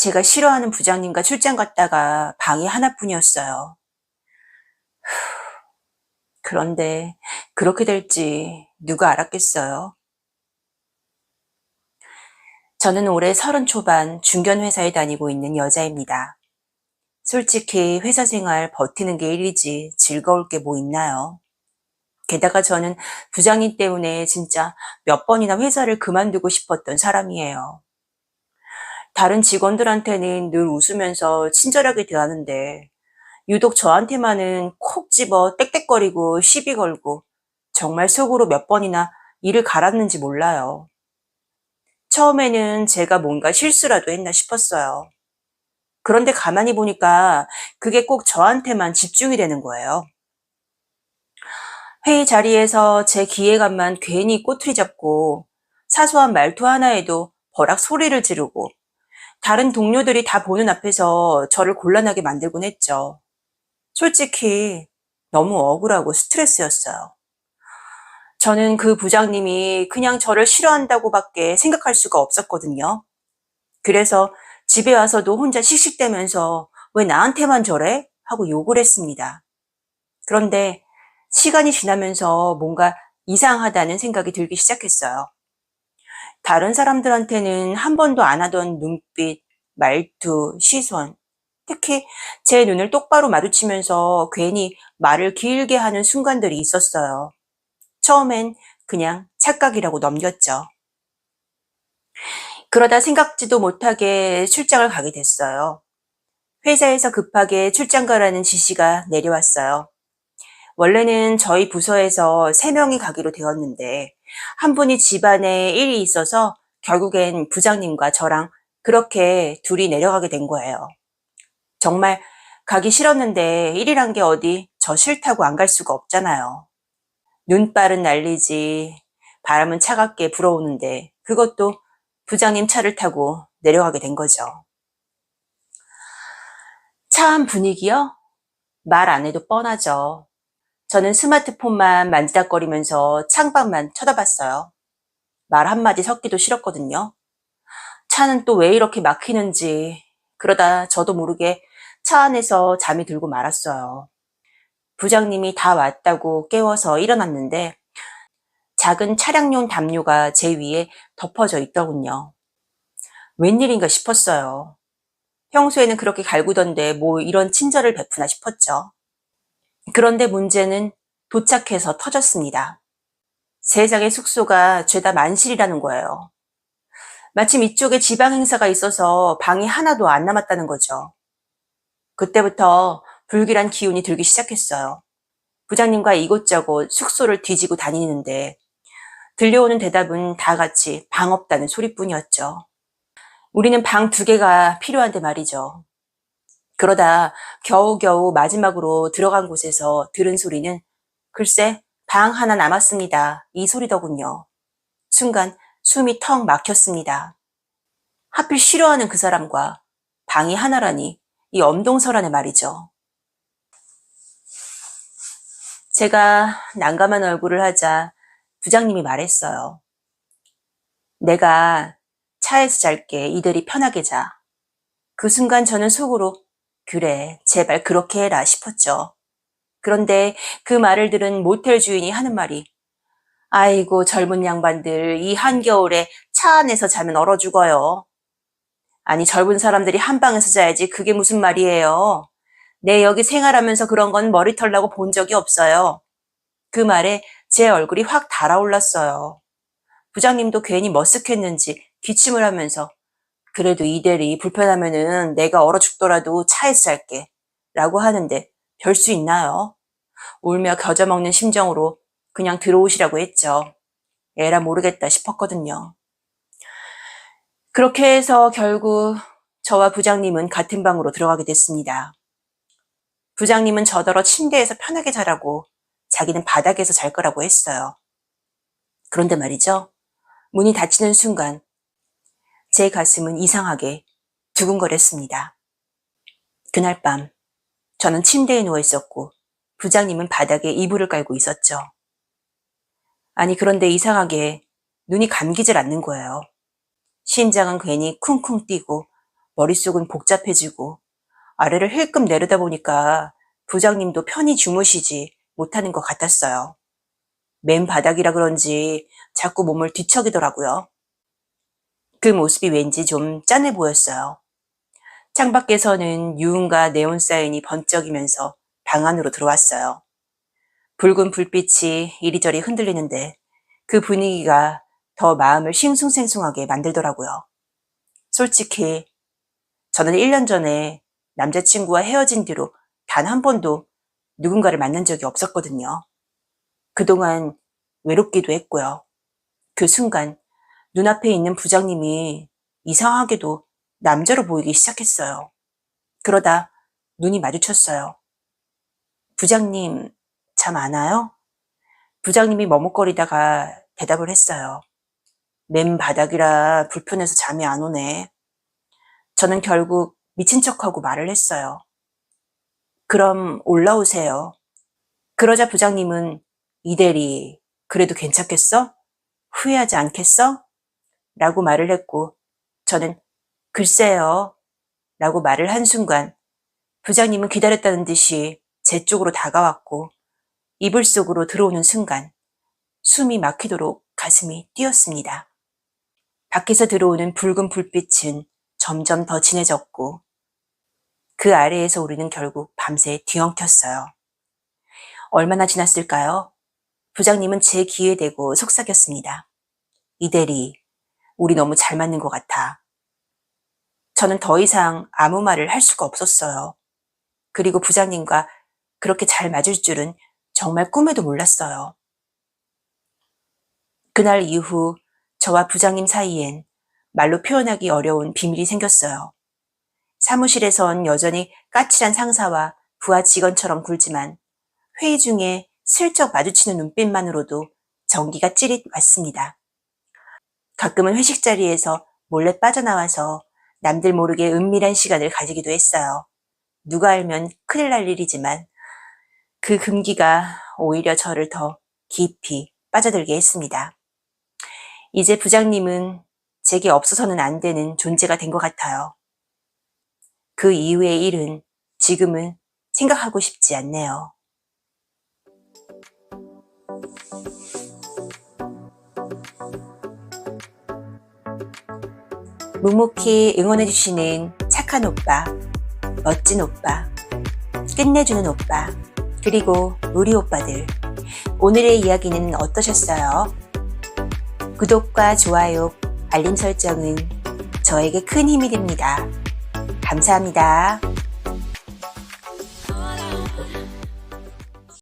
제가 싫어하는 부장님과 출장 갔다가 방이 하나뿐이었어요. 그런데 그렇게 될지 누가 알았겠어요. 저는 올해 30 초반 중견 회사에 다니고 있는 여자입니다. 솔직히 회사 생활 버티는 게 일이지 즐거울 게 뭐 있나요? 게다가 저는 부장님 때문에 진짜 몇 번이나 회사를 그만두고 싶었던 사람이에요. 다른 직원들한테는 늘 웃으면서 친절하게 대하는데 유독 저한테만은 콕 집어 떽떽거리고 시비 걸고 정말 속으로 몇 번이나 일을 갈았는지 몰라요. 처음에는 제가 뭔가 실수라도 했나 싶었어요. 그런데 가만히 보니까 그게 꼭 저한테만 집중이 되는 거예요. 회의 자리에서 제 기획안만 괜히 꼬투리 잡고 사소한 말투 하나에도 버락 소리를 지르고 다른 동료들이 다 보는 앞에서 저를 곤란하게 만들곤 했죠. 솔직히 너무 억울하고 스트레스였어요. 저는 그 부장님이 그냥 저를 싫어한다고밖에 생각할 수가 없었거든요. 그래서 집에 와서도 혼자 씩씩대면서 왜 나한테만 저래? 하고 욕을 했습니다. 그런데 시간이 지나면서 뭔가 이상하다는 생각이 들기 시작했어요. 다른 사람들한테는 한 번도 안 하던 눈빛, 말투, 시선, 특히 제 눈을 똑바로 마주치면서 괜히 말을 길게 하는 순간들이 있었어요. 처음엔 그냥 착각이라고 넘겼죠. 그러다 생각지도 못하게 출장을 가게 됐어요. 회사에서 급하게 출장 가라는 지시가 내려왔어요. 원래는 저희 부서에서 3명이 가기로 되었는데 한 분이 집안에 일이 있어서 결국엔 부장님과 저랑 그렇게 둘이 내려가게 된 거예요. 정말 가기 싫었는데 일이란 게 어디 저 싫다고 안 갈 수가 없잖아요. 눈발은 날리지 바람은 차갑게 불어오는데 그것도 부장님 차를 타고 내려가게 된 거죠. 차 안 분위기요? 말 안 해도 뻔하죠. 저는 스마트폰만 만지작거리면서 창밖만 쳐다봤어요. 말 한마디 섞기도 싫었거든요. 차는 또 왜 이렇게 막히는지 그러다 저도 모르게 차 안에서 잠이 들고 말았어요. 부장님이 다 왔다고 깨워서 일어났는데 작은 차량용 담요가 제 위에 덮어져 있더군요. 웬일인가 싶었어요. 평소에는 그렇게 갈구던데 뭐 이런 친절을 베푸나 싶었죠. 그런데 문제는 도착해서 터졌습니다. 세상에 숙소가 죄다 만실이라는 거예요. 마침 이쪽에 지방 행사가 있어서 방이 하나도 안 남았다는 거죠. 그때부터 불길한 기운이 들기 시작했어요. 부장님과 이곳저곳 숙소를 뒤지고 다니는데 들려오는 대답은 다 같이 방 없다는 소리뿐이었죠. 우리는 방 2개가 필요한데 말이죠. 그러다 겨우겨우 마지막으로 들어간 곳에서 들은 소리는 글쎄 방 하나 남았습니다. 이 소리더군요. 순간 숨이 턱 막혔습니다. 하필 싫어하는 그 사람과 방이 하나라니 이 엄동설안에 말이죠. 제가 난감한 얼굴을 하자 부장님이 말했어요. 내가 차에서 잘게 이들이 편하게 자. 그 순간 저는 속으로 그래 제발 그렇게 해라 싶었죠. 그런데 그 말을 들은 모텔 주인이 하는 말이 아이고 젊은 양반들 이 한겨울에 차 안에서 자면 얼어 죽어요. 아니 젊은 사람들이 한 방에서 자야지 그게 무슨 말이에요. 내 여기 생활하면서 그런 건 머리털 나고 본 적이 없어요. 그 말에 제 얼굴이 확 달아올랐어요. 부장님도 괜히 머쓱했는지 기침을 하면서 그래도 이 대리 불편하면은 내가 얼어 죽더라도 차에서 잘게 라고 하는데 별 수 있나요? 울며 겨져먹는 심정으로 그냥 들어오시라고 했죠. 에라 모르겠다 싶었거든요. 그렇게 해서 결국 저와 부장님은 같은 방으로 들어가게 됐습니다. 부장님은 저더러 침대에서 편하게 자라고 자기는 바닥에서 잘 거라고 했어요. 그런데 말이죠. 문이 닫히는 순간 제 가슴은 이상하게 두근거렸습니다. 그날 밤 저는 침대에 누워 있었고 부장님은 바닥에 이불을 깔고 있었죠. 아니 그런데 이상하게 눈이 감기질 않는 거예요. 심장은 괜히 쿵쿵 뛰고 머릿속은 복잡해지고 아래를 힐끔 내려다보니까 부장님도 편히 주무시지 못하는 것 같았어요. 맨 바닥이라 그런지 자꾸 몸을 뒤척이더라고요. 그 모습이 왠지 좀 짠해 보였어요. 창밖에서는 유흥과 네온 사인이 번쩍이면서 방 안으로 들어왔어요. 붉은 불빛이 이리저리 흔들리는데 그 분위기가 더 마음을 싱숭생숭하게 만들더라고요. 솔직히 저는 1년 전에 남자친구와 헤어진 뒤로 단 한 번도 누군가를 만난 적이 없었거든요. 그동안 외롭기도 했고요. 그 순간 눈앞에 있는 부장님이 이상하게도 남자로 보이기 시작했어요. 그러다 눈이 마주쳤어요. 부장님, 잠 안 와요? 부장님이 머뭇거리다가 대답을 했어요. 맨 바닥이라 불편해서 잠이 안 오네. 저는 결국 미친 척하고 말을 했어요. 그럼 올라오세요. 그러자 부장님은 이 대리, 그래도 괜찮겠어? 후회하지 않겠어? 라고 말을 했고 저는 글쎄요 라고 말을 한 순간 부장님은 기다렸다는 듯이 제 쪽으로 다가왔고 이불 속으로 들어오는 순간 숨이 막히도록 가슴이 뛰었습니다. 밖에서 들어오는 붉은 불빛은 점점 더 진해졌고 그 아래에서 우리는 결국 밤새 뒤엉켰어요. 얼마나 지났을까요? 부장님은 제 귀에 대고 속삭였습니다. 이 대리, 우리 너무 잘 맞는 것 같아. 저는 더 이상 아무 말을 할 수가 없었어요. 그리고 부장님과 그렇게 잘 맞을 줄은 정말 꿈에도 몰랐어요. 그날 이후 저와 부장님 사이엔 말로 표현하기 어려운 비밀이 생겼어요. 사무실에선 여전히 까칠한 상사와 부하 직원처럼 굴지만 회의 중에 슬쩍 마주치는 눈빛만으로도 전기가 찌릿 왔습니다. 가끔은 회식 자리에서 몰래 빠져나와서 남들 모르게 은밀한 시간을 가지기도 했어요. 누가 알면 큰일 날 일이지만 그 금기가 오히려 저를 더 깊이 빠져들게 했습니다. 이제 부장님은 제게 없어서는 안 되는 존재가 된 것 같아요. 그 이후의 일은 지금은 생각하고 싶지 않네요. 묵묵히 응원해주시는 착한 오빠, 멋진 오빠, 끝내주는 오빠, 그리고 우리 오빠들, 오늘의 이야기는 어떠셨어요? 구독과 좋아요, 알림 설정은 저에게 큰 힘이 됩니다. 감사합니다.